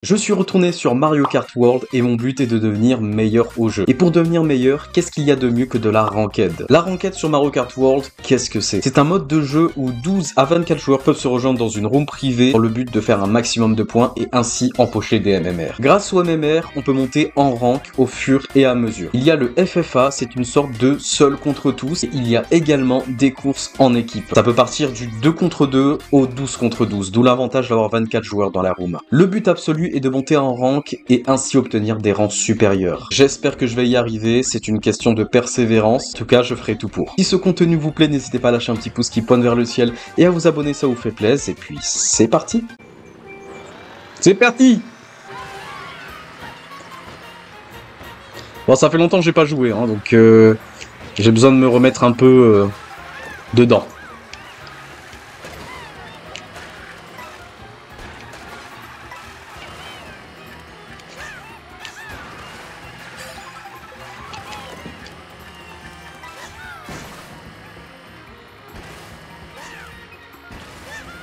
Je suis retourné sur Mario Kart World et mon but est de devenir meilleur au jeu. Et pour devenir meilleur, qu'est-ce qu'il y a de mieux que de la ranked? La ranked sur Mario Kart World, qu'est-ce que c'est? C'est un mode de jeu où 12 à 24 joueurs peuvent se rejoindre dans une room privée dans le but de faire un maximum de points et ainsi empocher des MMR. Grâce aux MMR, on peut monter en rank au fur et à mesure. Il y a le FFA, c'est une sorte de seul contre tous, et il y a également des courses en équipe. Ça peut partir du 2 contre 2 au 12 contre 12, d'où l'avantage d'avoir 24 joueurs dans la room. Le but absolu est de monter en rank et ainsi obtenir des rangs supérieurs. J'espère que je vais y arriver, c'est une question de persévérance, en tout cas je ferai tout pour. Si ce contenu vous plaît, n'hésitez pas à lâcher un petit pouce qui pointe vers le ciel et à vous abonner, ça vous fait plaisir, et puis c'est parti. C'est parti. Bon, ça fait longtemps que j'ai pas joué, hein, donc j'ai besoin de me remettre un peu dedans.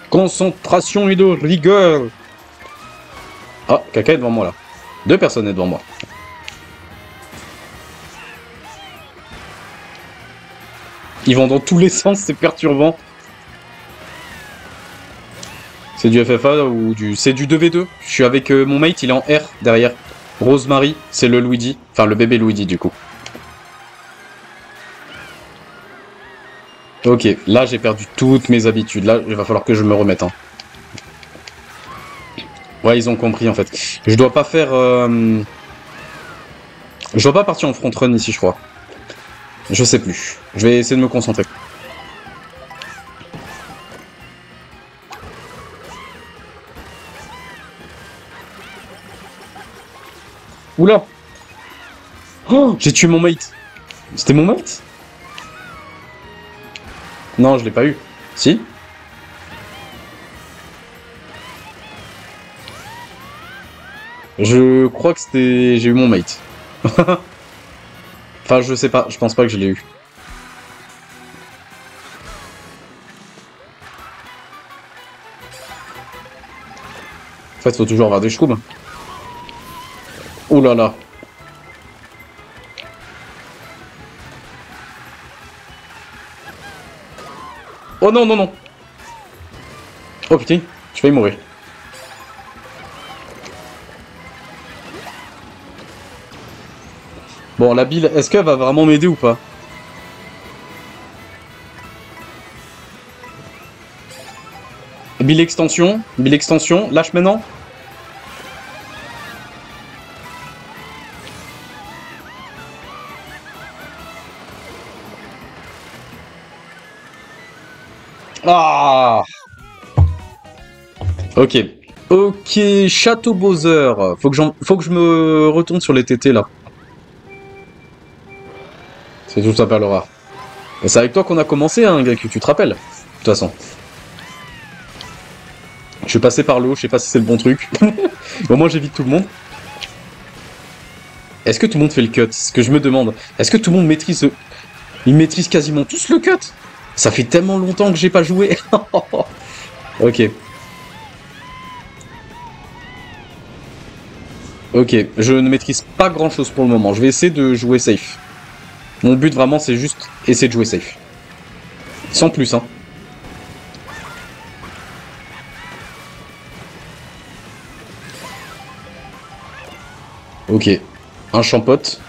Concentration et de rigueur. Ah, Kaka est devant moi là. Deux personnes est devant moi. Ils vont dans tous les sens, c'est perturbant. C'est du FFA ou du... C'est du 2v2. Je suis avec mon mate, il est en R derrière. Rosemary, c'est le Luigi. Enfin, le bébé Luigi du coup. Ok, là j'ai perdu toutes mes habitudes. Là, il va falloir que je me remette. Hein. Ouais, ils ont compris en fait. Je dois pas faire... Je dois pas partir en front run ici, je crois. Je sais plus. Je vais essayer de me concentrer. Oula! Oh, j'ai tué mon mate. C'était mon mate? Non, je l'ai pas eu. Si? Je crois que c'était... J'ai eu mon mate. Enfin, je sais pas. Je pense pas que je l'ai eu. En fait, faut toujours avoir des schtroumpfs. Ouh là là. Oh non, non, non. Oh putain, je vais y mourir. Bon, la bille, est-ce qu'elle va vraiment m'aider ou pas? Bille extension, lâche maintenant. Ah! Ok. Ok, Château Bowser. Faut que je me retourne sur les TT là. C'est tout ça parlera. Et c'est avec toi qu'on a commencé, hein, Greku, tu te rappelles? De toute façon. Je suis passé par le haut, je sais pas si c'est le bon truc. Au moins j'évite tout le monde. Est-ce que tout le monde fait le cut? C'est ce que je me demande. Est-ce que tout le monde maîtrise... Ils maîtrisent quasiment tous le cut? Ça fait tellement longtemps que j'ai pas joué. Ok. Ok, je ne maîtrise pas grand chose pour le moment. Je vais essayer de jouer safe. Mon but vraiment c'est juste essayer de jouer safe. Sans plus, hein. Ok. Un champote.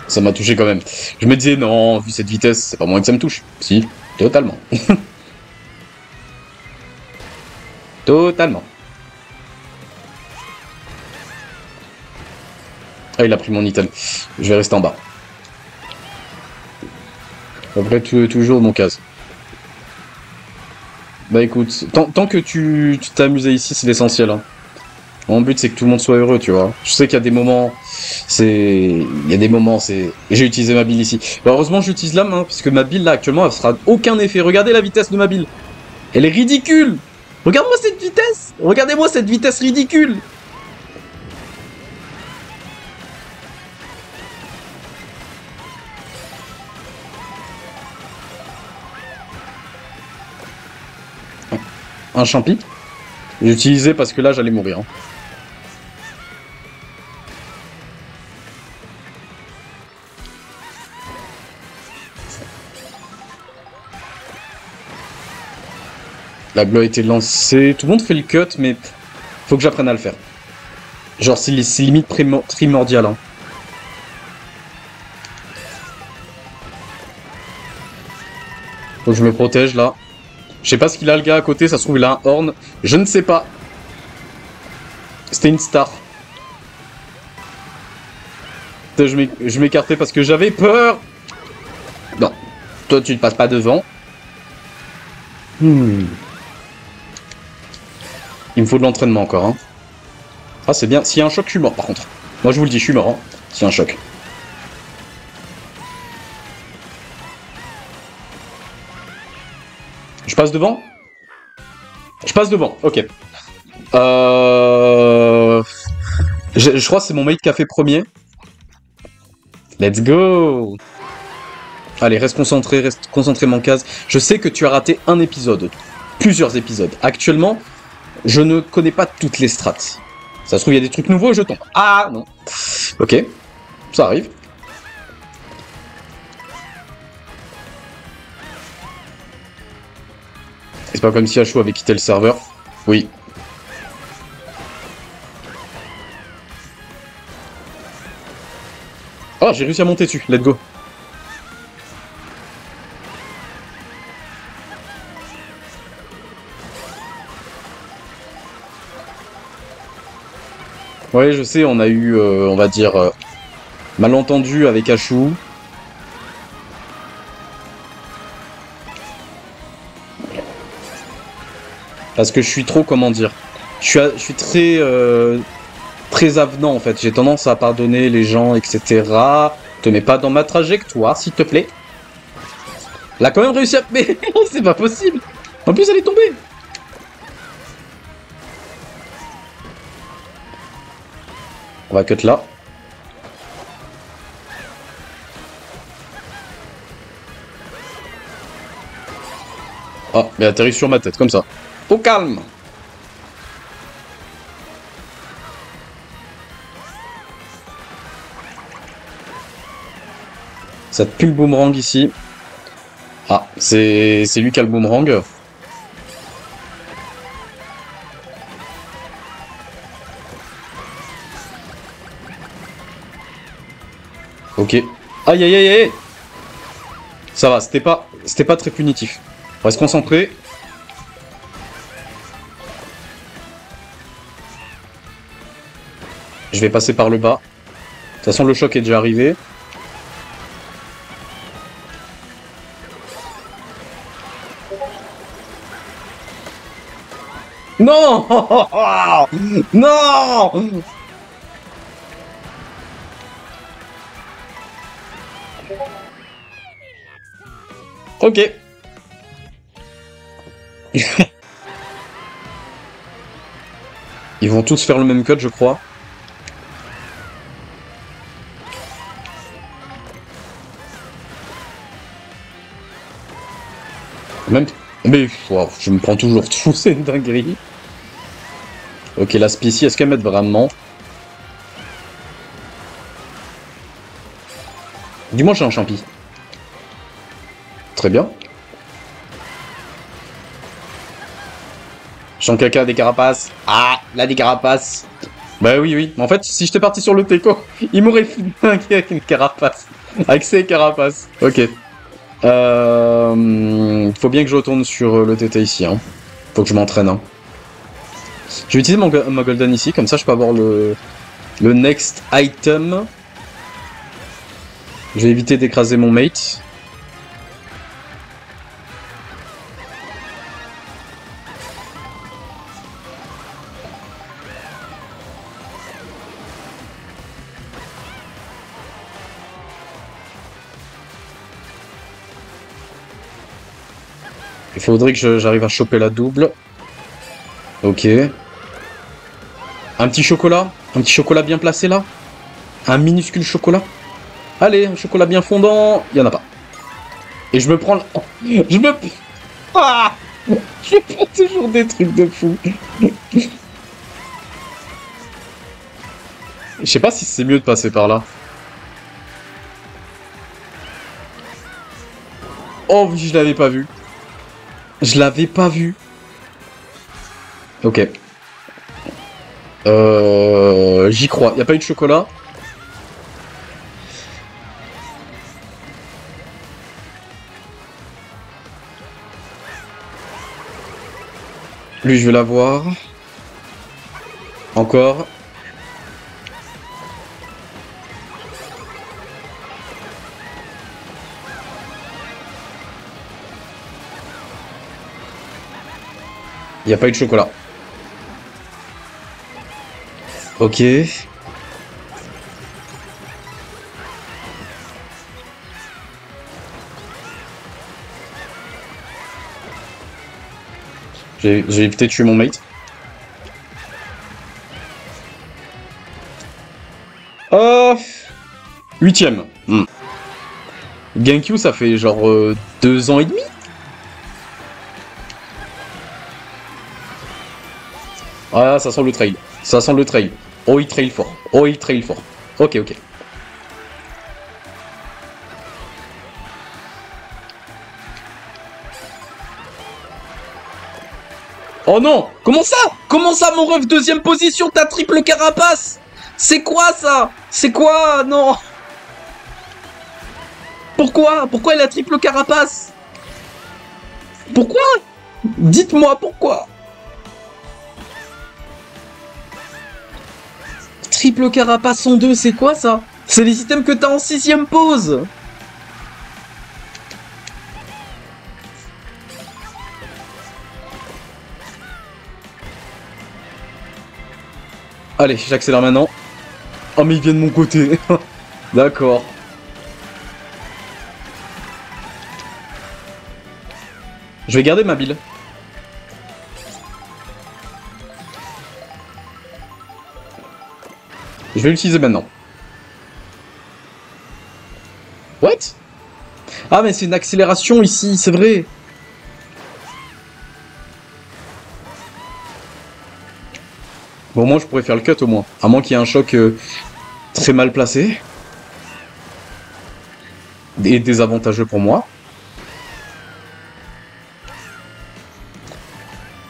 Ça m'a touché quand même. Je me disais, non, vu cette vitesse, c'est pas moins que ça me touche. Si, totalement. Totalement. Ah, il a pris mon item. Je vais rester en bas. Après, toujours mon case. Bah écoute, tant que tu t'es amusé ici, c'est l'essentiel. Hein. Mon but, c'est que tout le monde soit heureux, tu vois. Je sais qu'il y a des moments, Il y a des moments, c'est... J'ai utilisé ma bille ici. Bah, heureusement, j'utilise la main, parce que ma bille, là, actuellement, elle fera aucun effet. Regardez la vitesse de ma bille. Elle est ridicule. Regarde-moi cette vitesse. Regardez-moi cette vitesse ridicule. Un champi. J'ai utilisé parce que là, j'allais mourir. Hein. La bleue a été lancée. Tout le monde fait le cut, mais faut que j'apprenne à le faire. Genre, c'est limite primordial. Hein. Faut que je me protège, là. Je sais pas ce qu'il a, le gars, à côté. Ça se trouve, il a un horn. Je ne sais pas. C'était une star. Je m'écartais parce que j'avais peur. Non. Toi, tu ne passes pas devant. Il me faut de l'entraînement encore. Hein. Ah, c'est bien. S'il y a un choc, je suis mort, par contre. Moi, je vous le dis, je suis mort. Hein, s'il y a un choc. Je passe devant? Je passe devant, ok. Je crois que c'est mon mate qui a fait premier. Let's go! Allez, reste concentré mon case. Je sais que tu as raté un épisode. Plusieurs épisodes. Actuellement, je ne connais pas toutes les strats. Ça se trouve, il y a des trucs nouveaux et je tombe. Ah, non. Ok. Ça arrive. C'est pas comme si Ashu avait quitté le serveur. Oui. Oh, j'ai réussi à monter dessus. Let's go. Ouais, je sais, on a eu, on va dire, malentendu avec Ashu. Parce que je suis trop, comment dire, je suis très, très avenant en fait. J'ai tendance à pardonner les gens, etc. Te mets pas dans ma trajectoire, s'il te plaît. Elle a quand même réussi à... Mais c'est pas possible. En plus, elle est tombée. On va cut là. Ah, mais elle atterrit sur ma tête, comme ça. Au calme. Ça pue le boomerang ici. Ah, c'est lui qui a le boomerang. Ok. Aïe aïe aïe aïe. Ça va, c'était pas très punitif. On va se concentrer. Je vais passer par le bas. De toute façon, le choc est déjà arrivé. Non. Non. Ok. Ils vont tous faire le même cut, je crois. Même... Mais wow, je me prends toujours tout, c'est une dinguerie. Ok, la spécie, est-ce qu'elle m'aide vraiment? Dis-moi, j'ai un champi. Très bien. Champ caca, des carapaces. Ah, là, des carapaces. Bah oui, oui. En fait, si j'étais parti sur le Teco, il m'aurait flingué avec une carapace. Avec ses carapaces. Ok. Faut bien que je retourne sur le TT ici. Hein. Faut que je m'entraîne. Hein. Je vais utiliser ma golden ici, comme ça je peux avoir le next item. Je vais éviter d'écraser mon mate. Il faudrait que j'arrive à choper la double. Ok. Un petit chocolat. Un petit chocolat bien placé là. Un minuscule chocolat. Allez, un chocolat bien fondant. Il n'y en a pas. Et je me prends... Je me... Ah Je prends toujours des trucs de fou. Je sais pas si c'est mieux de passer par là. Oh oui, je l'avais pas vu. Je l'avais pas vu. Ok. J'y crois. Y a pas eu de chocolat? Lui, je vais l'avoir. Encore. Il n'y a pas eu de chocolat. Ok. J'ai évité de tuer mon mate. Huitième. Genkyu, ça fait genre 2 ans et demi. Ah, ça sent le trail. Ça sent le trail. Oh, il trail fort. Oh, il trail fort. Ok, ok. Oh non! Comment ça? Comment ça, mon ref? Deuxième position, t'as triple carapace? C'est quoi ça? C'est quoi? Non! Pourquoi? Pourquoi elle a triple carapace? Pourquoi? Dites-moi pourquoi? Triple carapace en 2, c'est quoi ça? C'est les items que t'as en 6ème pose! Allez, j'accélère maintenant. Oh mais il vient de mon côté. D'accord. Je vais garder ma bille. Je vais l'utiliser maintenant. What? Ah mais c'est une accélération ici, c'est vrai. Bon, moi je pourrais faire le cut au moins. À moins qu'il y ait un choc très mal placé. Et désavantageux pour moi.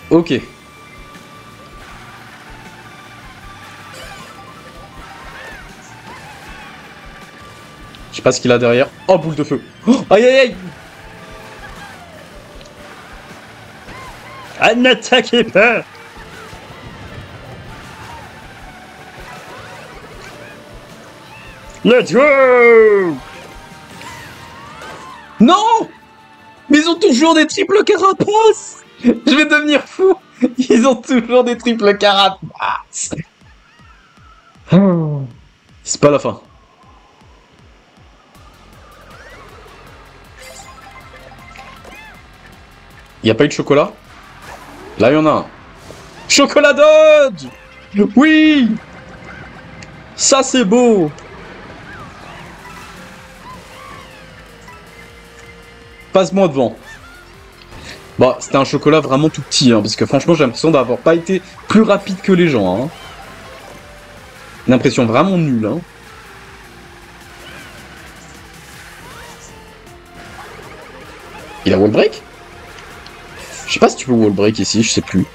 Ok. Je sais pas ce qu'il a derrière. Oh, boule de feu. Oh, aïe aïe aïe. Ah, n'attaquez pas. Let's go. Non. Mais ils ont toujours des triples carapaces. Je vais devenir fou. Ils ont toujours des triples carapaces. C'est pas la fin. Y a pas eu de chocolat? Là, il y en a un. Chocolat Dodge. Oui. Ça, c'est beau. Passe-moi devant. Bah, c'était un chocolat vraiment tout petit, hein, parce que franchement, j'ai l'impression d'avoir pas été plus rapide que les gens. Hein. Une impression vraiment nulle. Hein. Il a wall break? Je sais pas si tu peux wall break ici, je sais plus.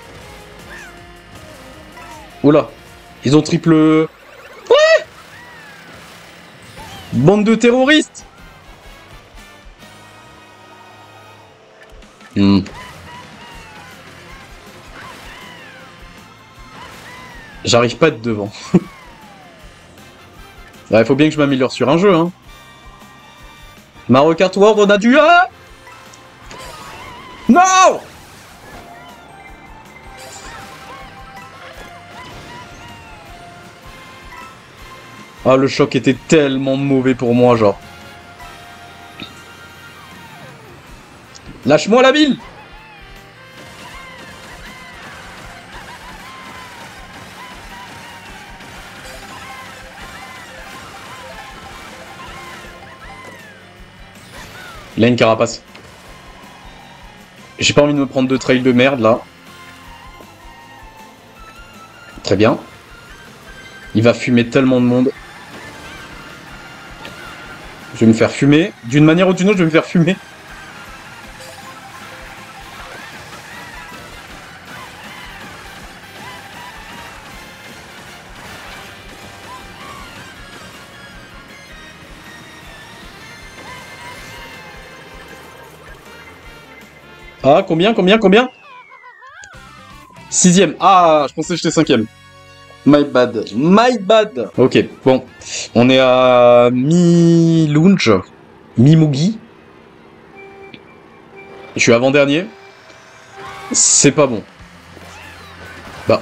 Oula, ils ont triple... Ouais. Bande de terroristes. J'arrive pas à être devant. Il faut bien que je m'améliore sur un jeu, hein. Mario Kart World, on a du... Ah non. Ah, le choc était tellement mauvais pour moi, genre. Lâche-moi la ville. Il a une carapace. J'ai pas envie de me prendre de trail de merde, là. Très bien. Il va fumer tellement de monde. Je vais me faire fumer. D'une manière ou d'une autre, je vais me faire fumer. Ah, combien? 6ème. Ah, je pensais que j'étais 5ème. My bad. My bad. Ok, bon. On est à mi-lunge. Mi-mugi. Je suis avant-dernier. C'est pas bon. Bah.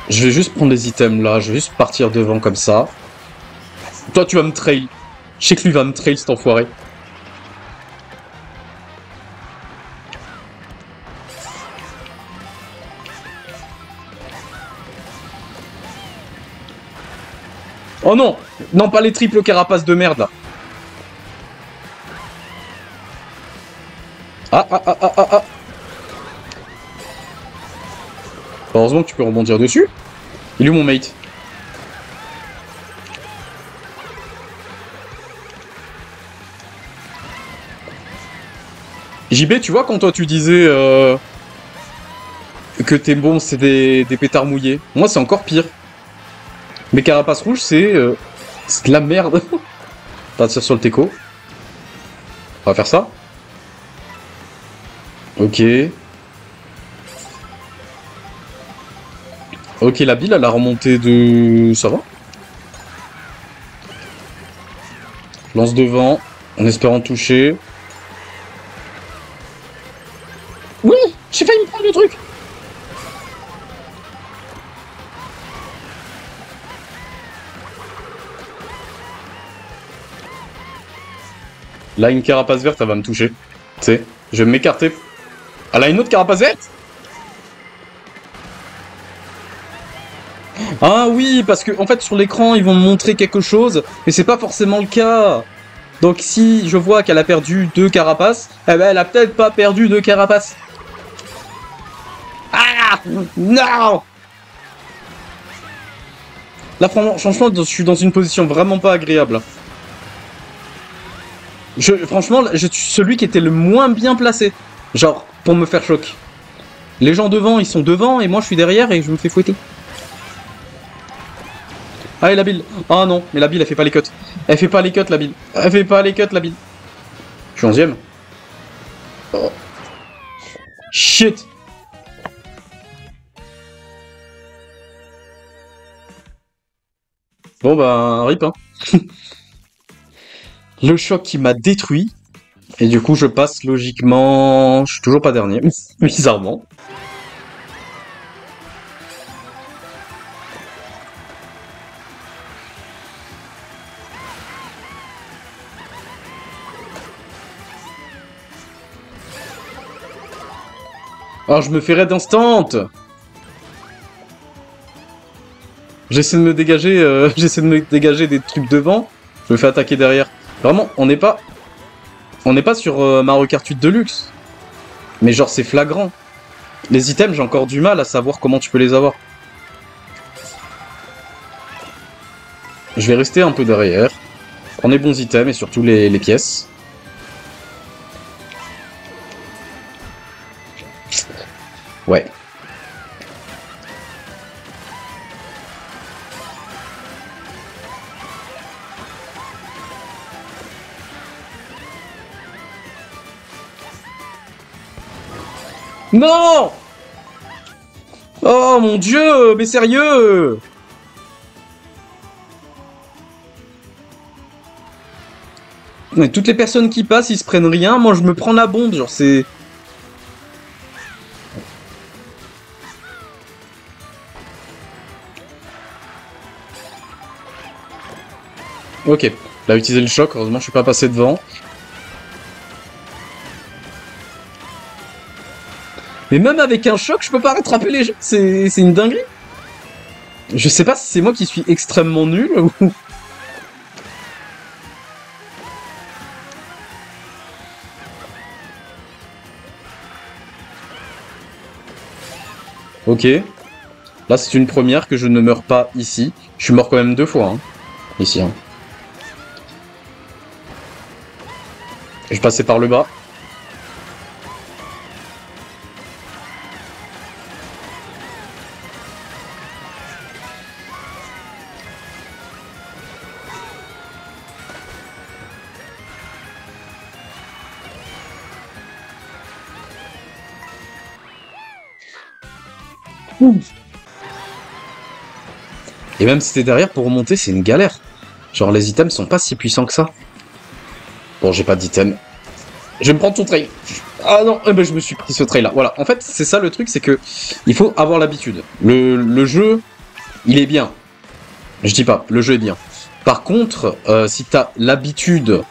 Je vais juste prendre les items là. Je vais juste partir devant comme ça. Toi, tu vas me trail. Je sais que lui va me trail, cet enfoiré. Oh non! Non, pas les triples carapaces de merde, là. Ah. Heureusement que tu peux rebondir dessus. Il est où mon mate? JB, tu vois, quand toi tu disais que tes bombes c'est des pétards mouillés, moi c'est encore pire. Mes carapaces rouges c'est de la merde. Partir sur le teco. On va faire ça. Ok. Ok, la bille elle a remonté de... Ça va. Lance devant, en espérant toucher. Oui, j'ai failli me prendre le truc. Là, une carapace verte, elle va me toucher. Tu sais, je vais m'écarter. Elle a une autre carapace verte? Ah oui, parce que en fait, sur l'écran, ils vont me montrer quelque chose, mais c'est pas forcément le cas. Donc si je vois qu'elle a perdu 2 carapaces, eh ben elle a peut-être pas perdu 2 carapaces. Ah non! Là, franchement, je suis dans une position vraiment pas agréable. Franchement, je suis celui qui était le moins bien placé. Genre, pour me faire choc. Les gens devant, ils sont devant, et moi je suis derrière et je me fais fouetter. Ah, et la bille. Ah non, mais la bille, elle fait pas les cuts. Elle fait pas les cuts, la bille. Elle fait pas les cuts, la bille. Je suis 11ème. Oh. Shit. Bon bah, rip, hein. Le choc qui m'a détruit. Et du coup, je passe logiquement... Je suis toujours pas dernier, bizarrement. Alors, je me fais raid instant. J'essaie de me dégager, j'essaie de me dégager des trucs devant. Je me fais attaquer derrière. Vraiment, on n'est pas sur Mario Kart 8 Deluxe. Mais genre, c'est flagrant. Les items, j'ai encore du mal à savoir comment tu peux les avoir. Je vais rester un peu derrière. Prendre les bons items et surtout les pièces. Ouais. Non! Oh mon dieu, mais sérieux! Mais toutes les personnes qui passent, ils se prennent rien, moi je me prends la bombe, genre c'est... Ok, il a utilisé le choc, heureusement je suis pas passé devant. Mais même avec un choc, je peux pas rattraper les jeux. C'est une dinguerie. Je sais pas si c'est moi qui suis extrêmement nul ou... Ok. Là, c'est une première que je ne meurs pas ici. Je suis mort quand même 2 fois, hein. Ici, hein. Je passais par le bas. Et même si t'es derrière, pour remonter, c'est une galère. Genre, les items sont pas si puissants que ça. Bon, j'ai pas d'item. Je vais me prendre ton trail. Ah non, eh ben, je me suis pris ce trail là. Voilà, en fait, c'est ça le truc, c'est que il faut avoir l'habitude. Le jeu, il est bien. Je dis pas, le jeu est bien. Par contre, si t'as l'habitude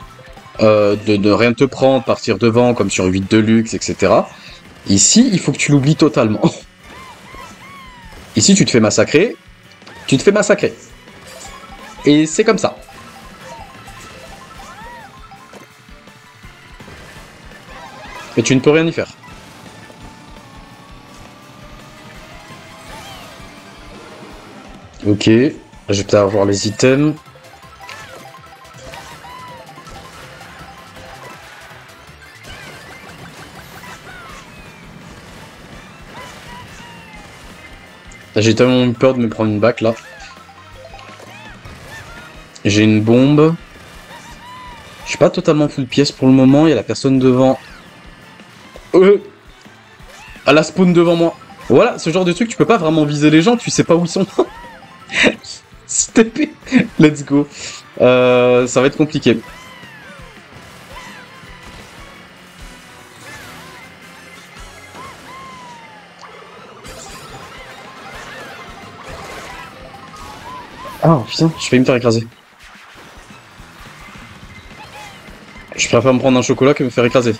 de ne rien te prendre, partir devant, comme sur 8 de luxe, etc. Ici, il faut que tu l'oublies totalement. Ici, tu te fais massacrer. Tu te fais massacrer. Et c'est comme ça. Et tu ne peux rien y faire. Ok. Je vais peut-être avoir les items. J'ai tellement eu peur de me prendre une back là. J'ai une bombe. Je suis pas totalement full pièce pour le moment. Il y a la personne devant. À la spawn devant moi. Voilà, ce genre de truc, tu peux pas vraiment viser les gens, tu sais pas où ils sont. Stepé. Let's go. Ça va être compliqué. Ah putain, je vais me faire écraser. Je préfère me prendre un chocolat que me faire écraser.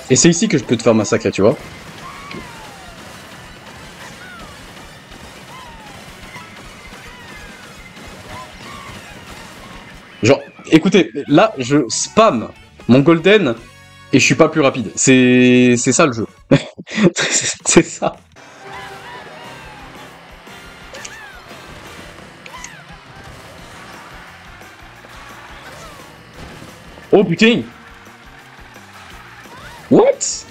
Et c'est ici que je peux te faire massacrer, tu vois. Genre, écoutez, là, je spam mon golden et je suis pas plus rapide. C'est ça le jeu. C'est ça. Oh putain! What?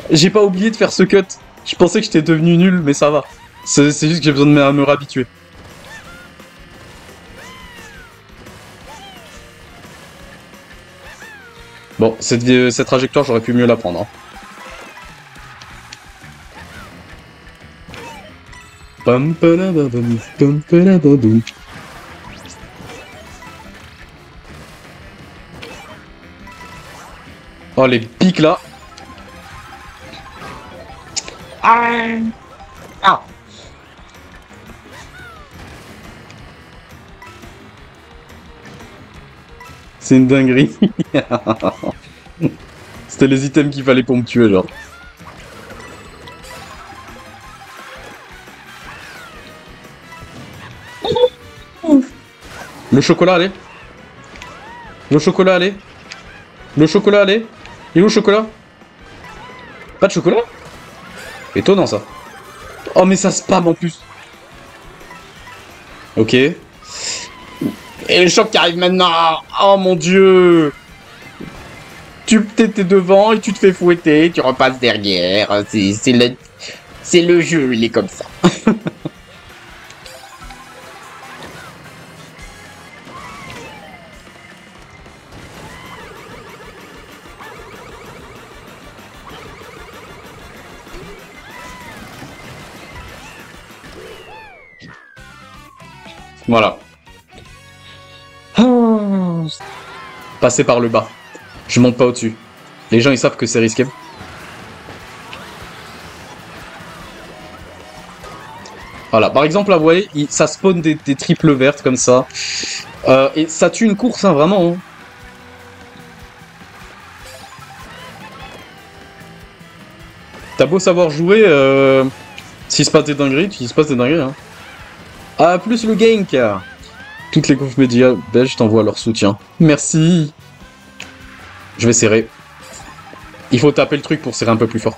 J'ai pas oublié de faire ce cut. Je pensais que j'étais devenu nul, mais ça va. C'est juste que j'ai besoin de me réhabituer. Bon, cette trajectoire, j'aurais pu mieux la prendre. Hein. Pam, palababam, pam, palababam. Oh, les pics là. Ah. C'est une dinguerie. C'était les items qu'il fallait pour me tuer, genre. Le chocolat, allez. Le chocolat, allez. Le chocolat, allez. Il est où le chocolat? Pas de chocolat? Étonnant, ça. Oh, mais ça spam en plus. Ok. Et le choc qui arrive maintenant. Oh mon dieu. Tu t'étais devant et tu te fais fouetter, tu repasses derrière. C'est le jeu, il est comme ça. Voilà. Passer par le bas. Je monte pas au-dessus. Les gens, ils savent que c'est risqué. Voilà. Par exemple, là, vous voyez, ça spawn des triples vertes comme ça. Et ça tue une course, hein, vraiment. Hein. T'as beau savoir jouer, s'il se passe des dingueries, il se passe des dingueries, hein. Ah, plus le gank. Toutes les confs médias belges t'envoient leur soutien. Merci. Je vais serrer. Il faut taper le truc pour serrer un peu plus fort.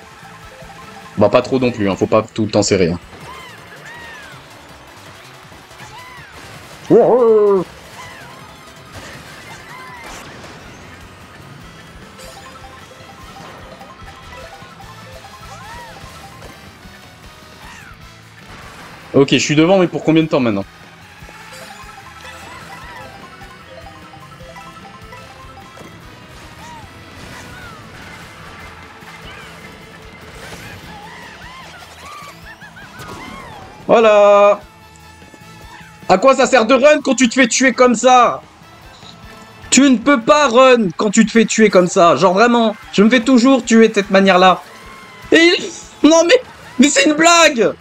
Bah pas trop non plus, hein. Faut pas tout le temps serrer. Hein. Ok, je suis devant, mais pour combien de temps maintenant? Voilà. À quoi ça sert de run quand tu te fais tuer comme ça? Tu ne peux pas run quand tu te fais tuer comme ça. Genre vraiment, je me fais toujours tuer de cette manière-là. Et non mais c'est une blague.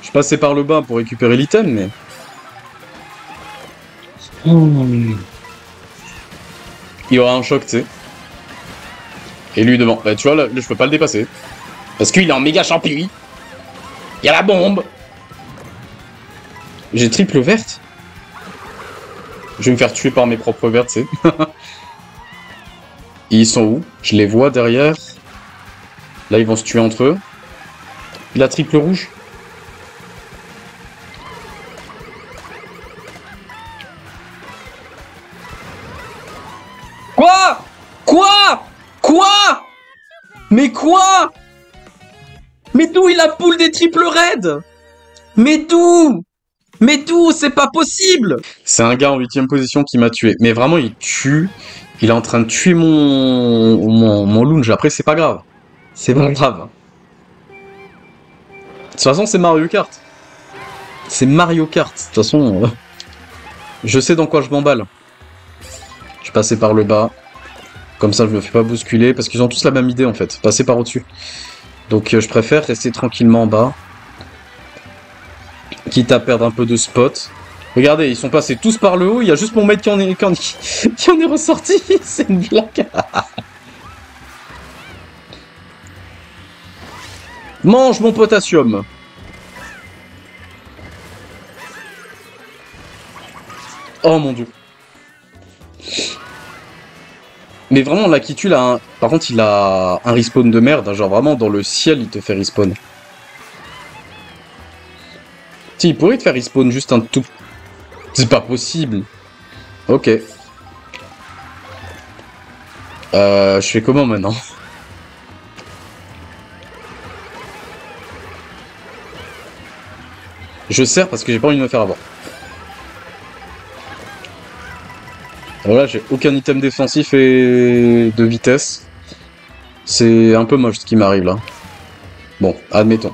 Je passais par le bas pour récupérer l'item, mais... Il y aura un choc, tu sais. Et lui devant. Bah tu vois, là, je peux pas le dépasser. Parce qu'il est en méga champion. Il y a la bombe. J'ai triple verte. Je vais me faire tuer par mes propres vertes, tu sais. Ils sont où? Je les vois derrière. Là, ils vont se tuer entre eux. La triple rouge. Quoi? Quoi? Quoi? Mais quoi? Mais d'où il a poule des triples raids? Mais d'où? Mais d'où? C'est pas possible! C'est un gars en 8ème position qui m'a tué. Mais vraiment, il tue. Il est en train de tuer mon lounge. Après, c'est pas grave. C'est pas grave. De toute façon, c'est Mario Kart. C'est Mario Kart. De toute façon, je sais dans quoi je m'emballe. Je suis passé par le bas. Comme ça, je me fais pas bousculer. Parce qu'ils ont tous la même idée, en fait. Passer par au-dessus. Donc, je préfère rester tranquillement en bas. Quitte à perdre un peu de spot. Regardez, ils sont passés tous par le haut. Il y a juste mon mec qui en est ressorti. C'est une blague. Mange mon potassium. Oh mon dieu. Mais vraiment, là, qui tue, là, par contre, il a un respawn de merde. Genre, vraiment, dans le ciel, il te fait respawn. Si, il pourrait te faire respawn juste un tout... C'est pas possible. Ok. Je fais comment, maintenant? Je sers parce que j'ai pas envie de me faire avoir. Alors là, j'ai aucun item défensif et de vitesse. C'est un peu moche ce qui m'arrive là. Bon, admettons.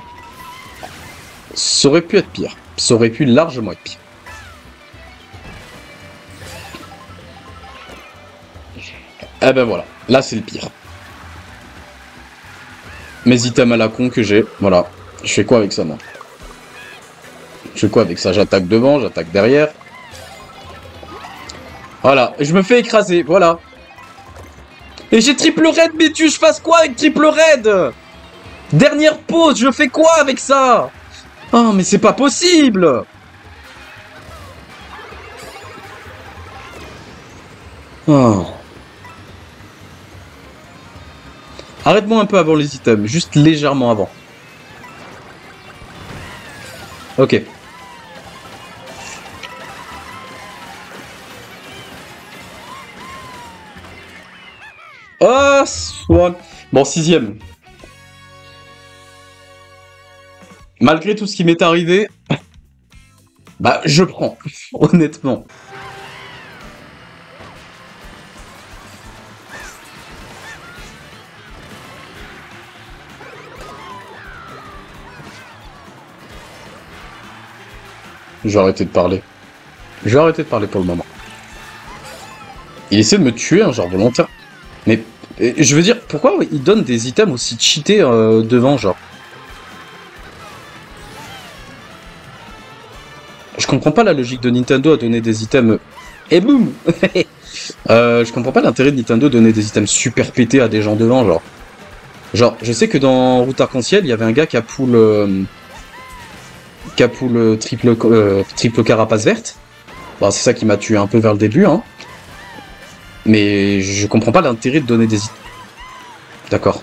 Ça aurait pu être pire. Ça aurait pu largement être pire. Eh ben voilà, là c'est le pire. Mes items à la con que j'ai, voilà. Je fais quoi avec ça, moi? Je fais quoi avec ça? J'attaque devant, j'attaque derrière. Voilà, je me fais écraser, voilà. Et j'ai triple raid, mais je fasse quoi avec triple raid? Dernière pause, je fais quoi avec ça? Oh, mais c'est pas possible! Oh. Arrête-moi un peu avant les items, juste légèrement avant. Ok. Oh, soit... Bon, 6ème. Malgré tout ce qui m'est arrivé, bah, je prends, honnêtement. Je vais arrêter de parler. Je vais arrêter de parler pour le moment. Il essaie de me tuer, hein, genre volontaire. Mais, je veux dire, pourquoi il donne des items aussi cheatés comprends pas la logique de Nintendo à donner des items... Et boum. Je comprends pas l'intérêt de Nintendo de donner des items super pétés à des gens devant, genre. Genre, je sais que dans Route Arc-en-Ciel, il y avait un gars qui a pull triple carapace verte. Bon, c'est ça qui m'a tué un peu vers le début, hein. Mais je comprends pas l'intérêt de donner des items. D'accord.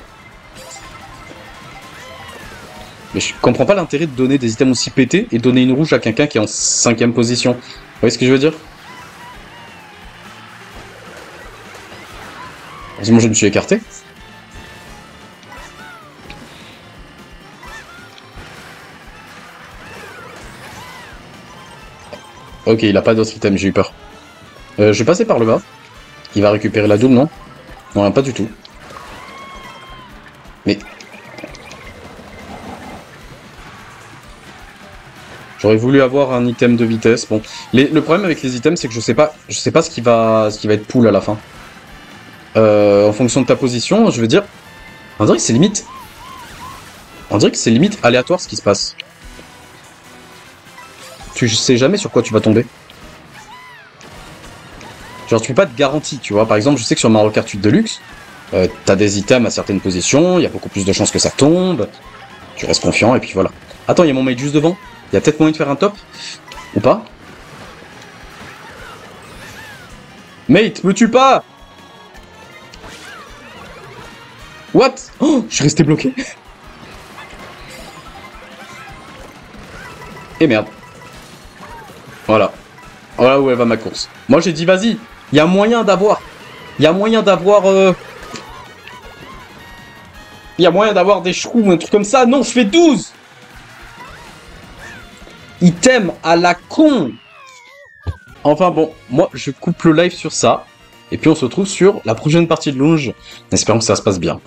Mais je comprends pas l'intérêt de donner des items aussi pétés et donner une rouge à quelqu'un qui est en 5ème position. Vous voyez ce que je veux dire? Heureusement, je me suis écarté. Ok, il a pas d'autres items, j'ai eu peur. Je vais passer par le bas. Il va récupérer la double, non? Non, pas du tout. Mais... J'aurais voulu avoir un item de vitesse. Bon, le problème avec les items, c'est que je sais pas ce qui va être pull à la fin. En fonction de ta position, je veux dire... On dirait que c'est limite... On dirait que c'est limite aléatoire ce qui se passe. Tu sais jamais sur quoi tu vas tomber. Genre, tu peux pas de garantie, tu vois. Par exemple, je sais que sur Mario Kart 8 Deluxe, t'as des items à certaines positions, il y a beaucoup plus de chances que ça tombe. Tu restes confiant, et puis voilà. Attends, il y a mon mate juste devant. Il y a peut-être moyen de faire un top. Ou pas? Mate, me tue pas! What? Oh, je suis resté bloqué. Et merde. Voilà. Voilà où elle va ma course. Moi j'ai dit vas-y. Il y a moyen d'avoir. Il y a moyen d'avoir. Il y a moyen d'avoir des shrooms, un truc comme ça. Non, je fais 12. Item à la con. Enfin bon, moi je coupe le live sur ça. Et puis on se retrouve sur la prochaine partie de Longe. Espérons que ça se passe bien.